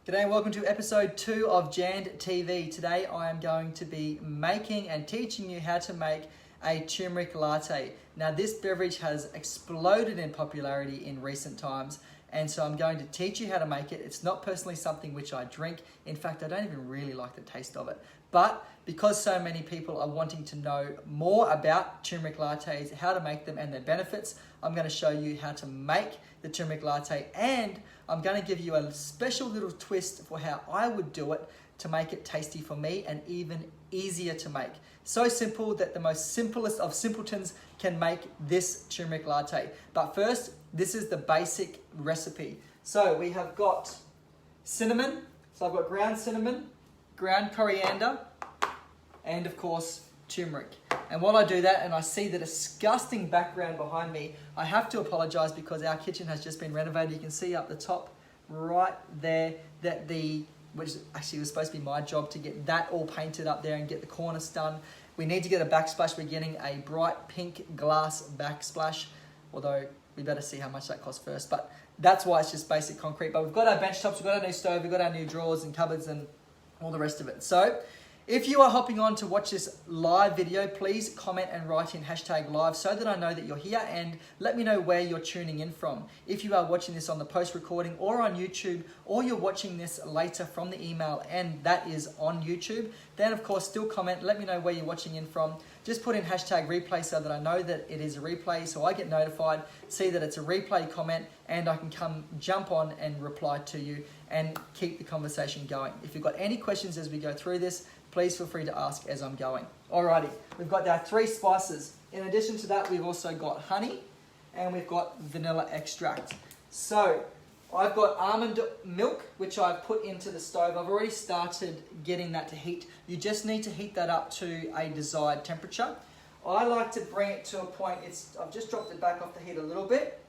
G'day and welcome to episode 2 of Jand TV. Today I am going to be making and teaching you how to make a turmeric latte. Now this beverage has exploded in popularity in recent times, and so I'm going to teach you how to make it. It's not personally something which I drink. In fact, I don't even really like the taste of it. But because so many people are wanting to know more about turmeric lattes, how to make them and their benefits, I'm going to show you how to make the turmeric latte, and I'm going to give you a special little twist for how I would do it to make it tasty for me and even easier to make. So simple that the most simplest of simpletons can make this turmeric latte. But first, this is the basic recipe. So we have got cinnamon. So I've got ground cinnamon, ground coriander, and of course turmeric. And while I do that and I see the disgusting background behind me, I have to apologize because our kitchen has just been renovated. You can see up the top right there that which actually was supposed to be my job to get that all painted up there and get the cornice done. We need to get a backsplash. We're getting a bright pink glass backsplash, although we better see how much that costs first. But that's why it's just basic concrete. But we've got our bench tops, we've got our new stove, we've got our new drawers and cupboards and all the rest of it. So if you are hopping on to watch this live video, please comment and write in #live so that I know that you're here, and let me know where you're tuning in from. If you are watching this on the post recording or on YouTube, or you're watching this later from the email and that is on YouTube, then of course still comment, let me know where you're watching in from. Just put in #replay so that I know that it is a replay, so I get notified, see that it's a replay comment, and I can jump on and reply to you and keep the conversation going. If you've got any questions as we go through this, please feel free to ask as I'm going. Alrighty, we've got our 3 spices. In addition to that, we've also got honey and we've got vanilla extract. So I've got almond milk, which I've put into the stove. I've already started getting that to heat. You just need to heat that up to a desired temperature. I like to bring it to a point, I've just dropped it back off the heat a little bit,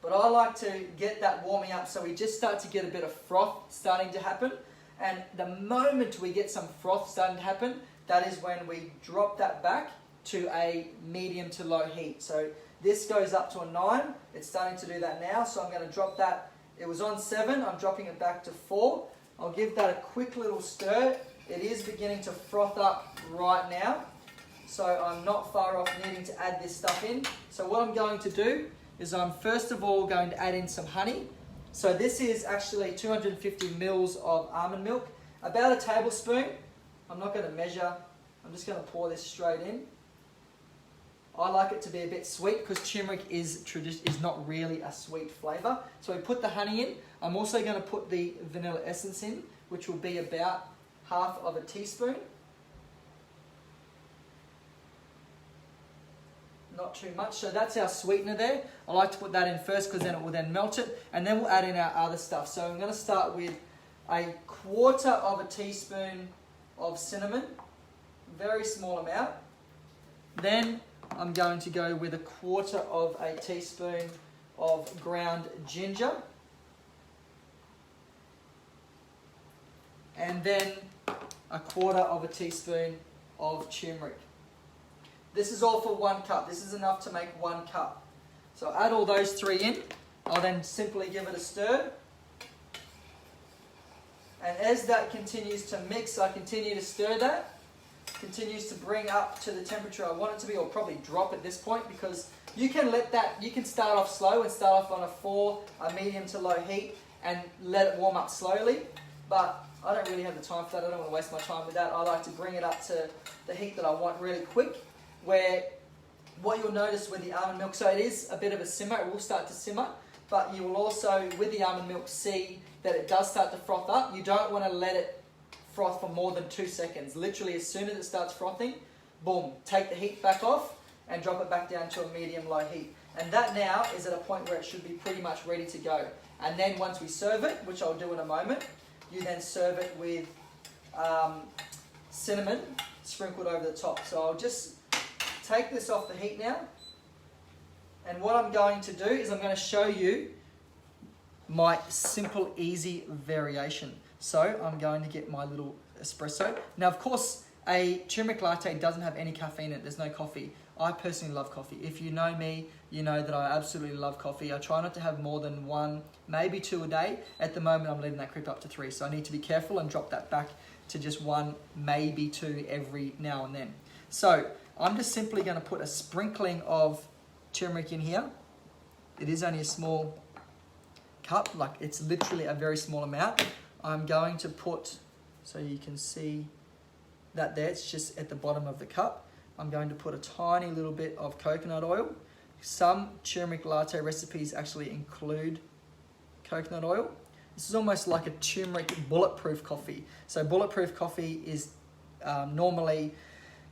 but I like to get that warming up so we just start to get a bit of froth starting to happen. And the moment we get some froth starting to happen, that is when we drop that back to a medium to low heat. So this goes up to a 9. It's starting to do that now. So I'm going to drop that. It was on 7. I'm dropping it back to 4. I'll give that a quick little stir. It is beginning to froth up right now. So I'm not far off needing to add this stuff in. So what I'm going to do is I'm first of all going to add in some honey. So this is actually 250 mils of almond milk, about a tablespoon. I'm not going to measure, I'm just going to pour this straight in. I like it to be a bit sweet because turmeric is not really a sweet flavour. So we put the honey in. I'm also going to put the vanilla essence in, which will be about half of a teaspoon. Not too much. So that's our sweetener there. I like to put that in first because then it will then melt it, and then we'll add in our other stuff. So I'm going to start with a 1/4 of a teaspoon of cinnamon, very small amount. Then I'm going to go with a 1/4 of a teaspoon of ground ginger, and then a 1/4 of a teaspoon of turmeric. This is all for 1 cup. This is enough to make 1 cup. So add all those 3 in. I'll then simply give it a stir. And as that continues to mix, I continue to stir that. Continues to bring up to the temperature I want it to be, or probably drop at this point, because you can start off slow and start off on a medium to low heat and let it warm up slowly. But I don't really have the time for that. I don't want to waste my time with that. I like to bring it up to the heat that I want really quick. Where what you'll notice with the almond milk, so it is a bit of a simmer, it will start to simmer, but you will also, with the almond milk, see that it does start to froth up. You don't want to let it froth for more than 2 seconds. Literally, as soon as it starts frothing, boom, take the heat back off and drop it back down to a medium-low heat. And that now is at a point where it should be pretty much ready to go. And then once we serve it, which I'll do in a moment, you then serve it with cinnamon sprinkled over the top. So I'll just take this off the heat now, and what I'm going to do is I'm going to show you my simple, easy variation. So I'm going to get my little espresso. Now, of course, a turmeric latte doesn't have any caffeine in it. There's no coffee. I personally love coffee. If you know me, you know that I absolutely love coffee. I try not to have more than 1, maybe 2 a day. At the moment, I'm letting that creep up to 3. So I need to be careful and drop that back to just 1, maybe 2 every now and then. So I'm just simply going to put a sprinkling of turmeric in here. It is only a small cup, like it's literally a very small amount. I'm going to put, so you can see that there, it's just at the bottom of the cup. I'm going to put a tiny little bit of coconut oil. Some turmeric latte recipes actually include coconut oil. This is almost like a turmeric bulletproof coffee. So bulletproof coffee is normally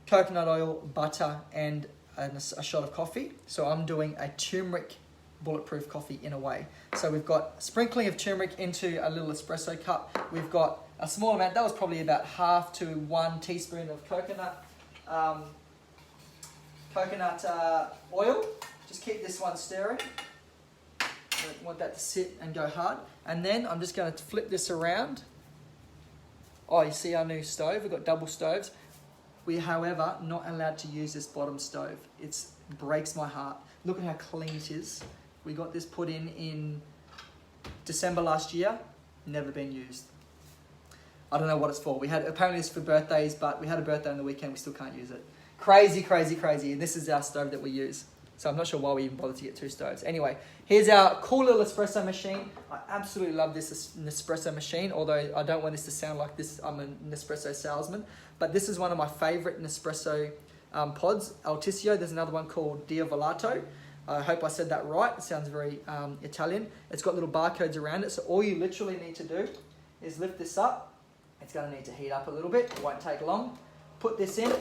coconut oil, butter, and a shot of coffee. So I'm doing a turmeric bulletproof coffee in a way. So we've got a sprinkling of turmeric into a little espresso cup. We've got a small amount, that was probably about 1/2 to 1 teaspoon of coconut oil. Just keep this one stirring. Don't want that to sit and go hard. And then I'm just going to flip this around. Oh, you see our new stove? We've got double stoves. We, however, not allowed to use this bottom stove. It breaks my heart. Look at how clean it is. We got this put in December last year. Never been used. I don't know what it's for. Apparently it's for birthdays, but we had a birthday on the weekend. We still can't use it. Crazy, crazy, crazy. And this is our stove that we use. So I'm not sure why we even bothered to get 2 stoves. Anyway, here's our cool little espresso machine. I absolutely love this Nespresso machine, although I don't want this to sound like this. I'm a Nespresso salesman. But this is one of my favorite Nespresso pods, Altisio. There's another one called Diavolato. I hope I said that right. It sounds very Italian. It's got little barcodes around it. So all you literally need to do is lift this up. It's going to need to heat up a little bit. It won't take long. Put this in,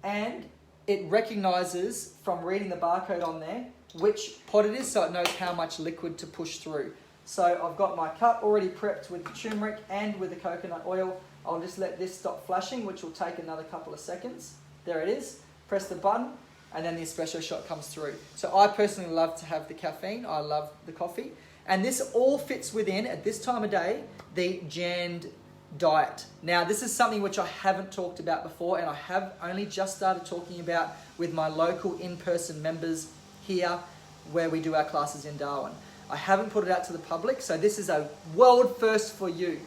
and it recognizes from reading the barcode on there which pot it is, so it knows how much liquid to push through. So I've got my cup already prepped with the turmeric and with the coconut oil. I'll just let this stop flashing, which will take another couple of seconds. There it is. Press the button, and then the espresso shot comes through. So I personally love to have the caffeine. I love the coffee. And this all fits within, at this time of day, the Jand diet. Now, this is something which I haven't talked about before, and I have only just started talking about with my local in-person members here where we do our classes in Darwin. I haven't put it out to the public, so this is a world first for you.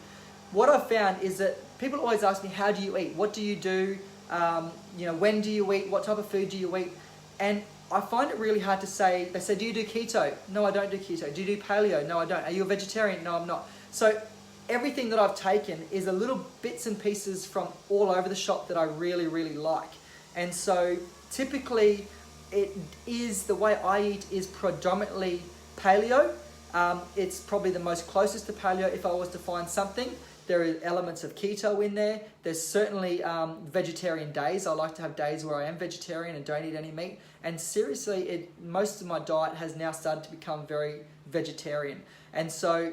What I've found is that people always ask me, how do you eat? What do you do? When do you eat? What type of food do you eat? And I find it really hard to say. They say, do you do keto? No, I don't do keto. Do you do paleo? No, I don't. Are you a vegetarian? No, I'm not. So everything that I've taken is a little bits and pieces from all over the shop that I really, really like. And so typically the way I eat is predominantly paleo. It's probably the most closest to paleo if I was to find something. There are elements of keto in there. There's certainly vegetarian days. I like to have days where I am vegetarian and don't eat any meat. And seriously, most of my diet has now started to become very vegetarian. And so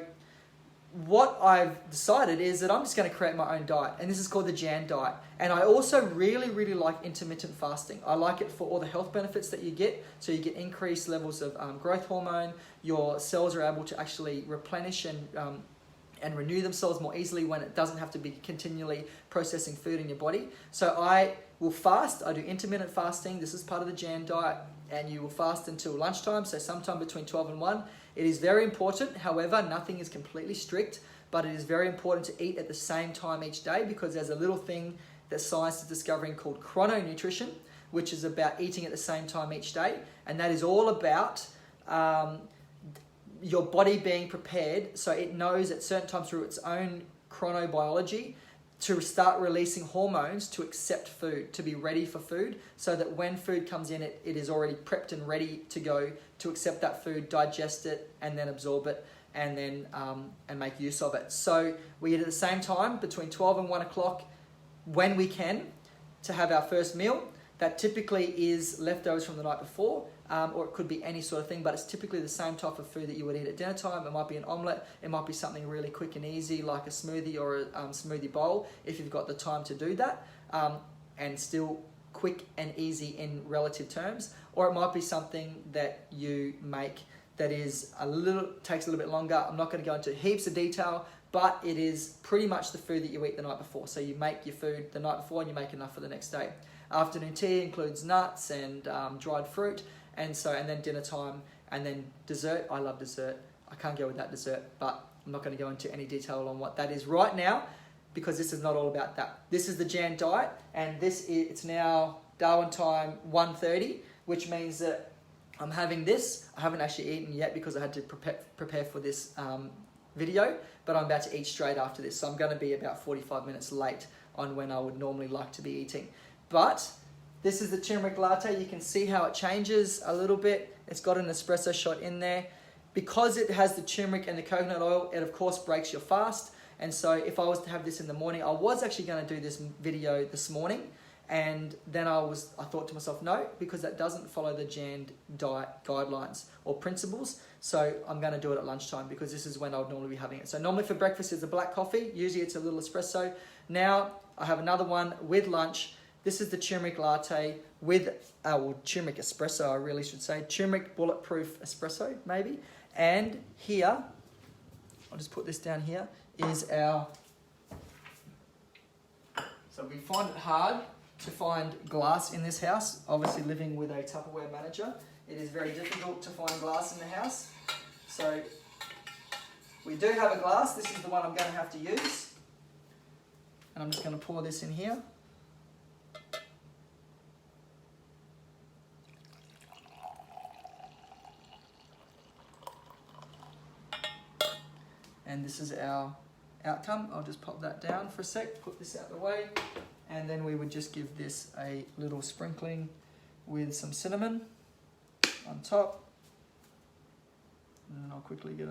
what I've decided is that I'm just going to create my own diet, and this is called the Jand diet. And I also really, really like intermittent fasting. I like it for all the health benefits that you get. So you get increased levels of growth hormone. Your cells are able to actually replenish and renew themselves more easily when it doesn't have to be continually processing food in your body. So I will fast. I do intermittent fasting. This is part of the Jand diet, and you will fast until lunchtime, so sometime between 12 and 1. It is very important, however, nothing is completely strict, but it is very important to eat at the same time each day, because there's a little thing that science is discovering called chrononutrition, which is about eating at the same time each day, and that is all about your body being prepared so it knows at certain times through its own chronobiology to start releasing hormones to accept food, to be ready for food, so that when food comes in, it is already prepped and ready to go to accept that food, digest it, and then absorb it, and then and make use of it. So we eat at the same time between 12 and 1 o'clock when we can to have our first meal. That typically is leftovers from the night before, or it could be any sort of thing, but it's typically the same type of food that you would eat at dinner time. It might be an omelette, it might be something really quick and easy like a smoothie or a smoothie bowl if you've got the time to do that, and still quick and easy in relative terms. Or it might be something that you make that is takes a little bit longer. I'm not going to go into heaps of detail, but it is pretty much the food that you eat the night before. So you make your food the night before and you make enough for the next day. Afternoon tea includes nuts and dried fruit, and then dinner time, and then dessert. I love dessert. I can't go without dessert, but I'm not going to go into any detail on what that is right now, because this is not all about that. This is the Jan diet, and it's now Darwin time 1:30, which means that I'm having this. I haven't actually eaten yet because I had to prepare for this video, but I'm about to eat straight after this. So I'm going to be about 45 minutes late on when I would normally like to be eating. But this is the turmeric latte. You can see how it changes a little bit. It's got an espresso shot in there. Because it has the turmeric and the coconut oil, it of course breaks your fast. And so if I was to have this in the morning, I was actually going to do this video this morning, and then I thought to myself, no, because that doesn't follow the Jan diet guidelines or principles. So I'm going to do it at lunchtime, because this is when I would normally be having it. So normally for breakfast is a black coffee. Usually it's a little espresso. Now I have another one with lunch. This is the turmeric latte with, turmeric espresso, I really should say. Turmeric bulletproof espresso, maybe. And here, I'll just put this down here, is our... So we find it hard to find glass in this house. Obviously living with a Tupperware manager, it is very difficult to find glass in the house. So we do have a glass. This is the one I'm going to have to use. And I'm just going to pour this in here. And this is our outcome. I'll just pop that down for a sec, put this out of the way, and then we would just give this a little sprinkling with some cinnamon on top. And then I'll quickly get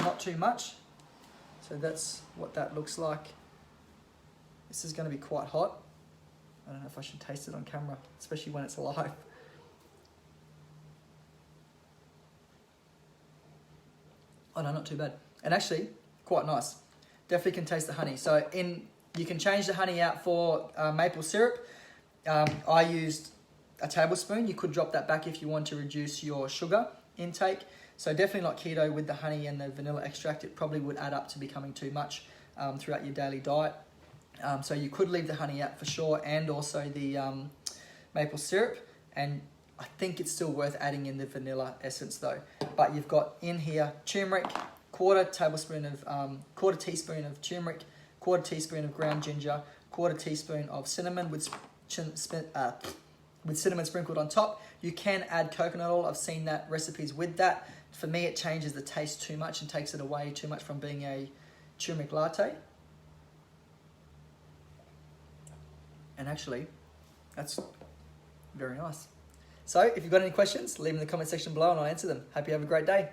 not too much. So that's what that looks like. This is going to be quite hot. I don't know if I should taste it on camera, especially when it's alive. Oh no, not too bad. And actually, quite nice. Definitely can taste the honey. So you can change the honey out for maple syrup. I used a tablespoon. You could drop that back if you want to reduce your sugar intake. So definitely not keto with the honey and the vanilla extract. It probably would add up to becoming too much throughout your daily diet. So you could leave the honey out for sure, and also the maple syrup. And I think it's still worth adding in the vanilla essence though. But you've got in here turmeric, quarter teaspoon of turmeric, quarter teaspoon of ground ginger, quarter teaspoon of cinnamon with cinnamon sprinkled on top. You can add coconut oil. I've seen that recipes with that. For me, it changes the taste too much and takes it away too much from being a turmeric latte. And actually, that's very nice. So if you've got any questions, leave them in the comment section below and I'll answer them. Hope you have a great day.